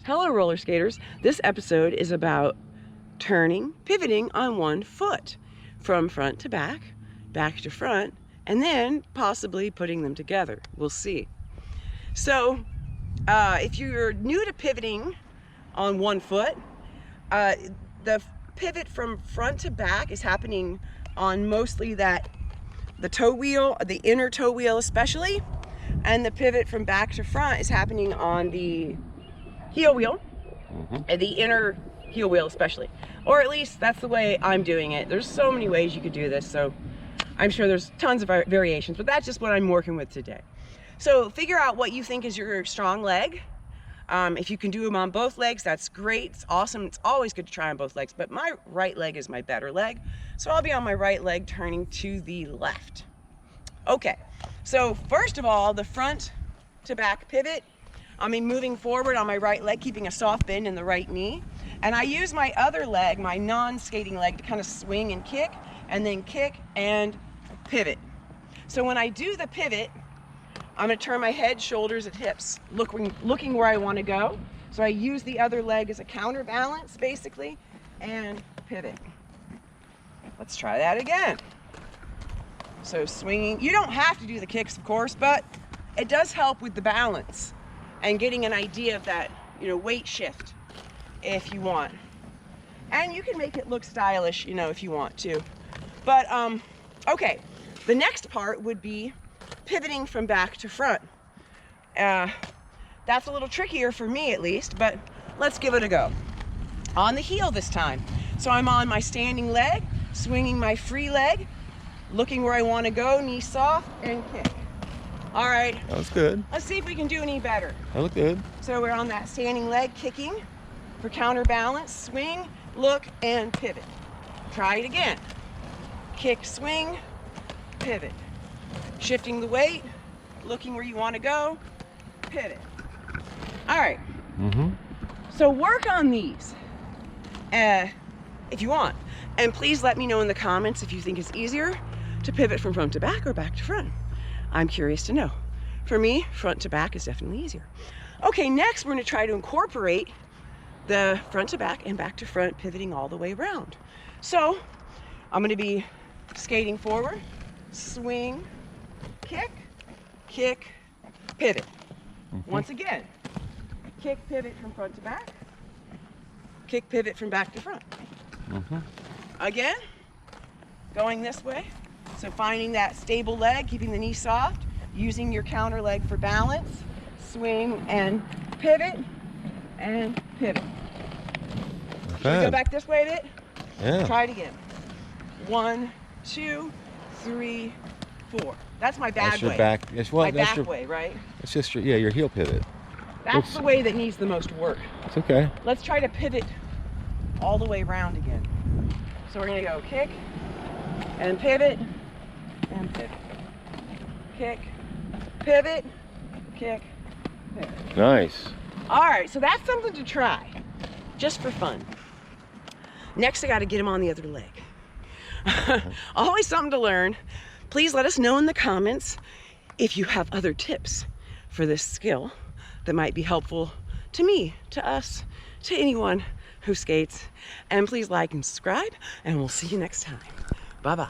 Hello roller skaters. This episode is about pivoting on one foot from front to back, back to front, and then possibly putting them together. We'll see. So if you're new to pivoting on one foot, the pivot from front to back is happening on mostly the toe wheel, the inner toe wheel especially, and the pivot from back to front is happening on the heel wheel, and the inner heel wheel especially. Or at least that's the way I'm doing it. There's so many ways you could do this, so I'm sure there's tons of variations, but that's just what I'm working with today. So figure out what you think is your strong leg. If you can do them on both legs, that's great. It's awesome. It's always good to try on both legs, but my right leg is my better leg. So I'll be on my right leg turning to the left. Okay, so first of all, the front to back pivot, moving forward on my right leg, keeping a soft bend in the right knee. And I use my other leg, my non-skating leg, to kind of swing and kick and pivot. So when I do the pivot, I'm gonna turn my head, shoulders, and hips, looking where I wanna go. So I use the other leg as a counterbalance, basically, and pivot. Let's try that again. So swinging, you don't have to do the kicks, of course, but it does help with the balance and getting an idea of that, weight shift if you want. And you can make it look stylish, if you want to. But, okay, the next part would be pivoting from back to front. That's a little trickier for me at least, but let's give it a go. On the heel this time. So I'm on my standing leg, swinging my free leg, looking where I want to go, knee soft, and kick. All right. That was good. Let's see if we can do any better. That looked good. So we're on that standing leg, kicking for counterbalance, swing, look, and pivot. Try it again. Kick, swing, pivot. Shifting the weight, looking where you want to go, pivot. All right. So work on these if you want. And please let me know in the comments if you think it's easier to pivot from front to back or back to front. I'm curious to know. For me, front to back is definitely easier. Okay, next we're going to try to incorporate the front to back and back to front, pivoting all the way around. So I'm going to be skating forward, swing, kick, kick, pivot. Once again, kick, pivot from front to back, kick, pivot from back to front. Again, going this way. So finding that stable leg, keeping the knee soft, using your counter leg for balance, swing and pivot, and pivot. Should we go back this way a bit? Yeah. Try it again. 1, 2, 3, 4. That's my bad That's your way. back. That's what. My That's back your. way, right? It's just your heel pivot. That's the way that needs the most work. It's okay. Let's try to pivot all the way around again. So we're gonna go kick and pivot and pivot. Kick, pivot, kick, pivot. Nice. All right, so that's something to try, just for fun. Next, I gotta get him on the other leg. Always something to learn. Please let us know in the comments if you have other tips for this skill that might be helpful to me, to us, to anyone who skates. And please like and subscribe, and we'll see you next time. Bye-bye.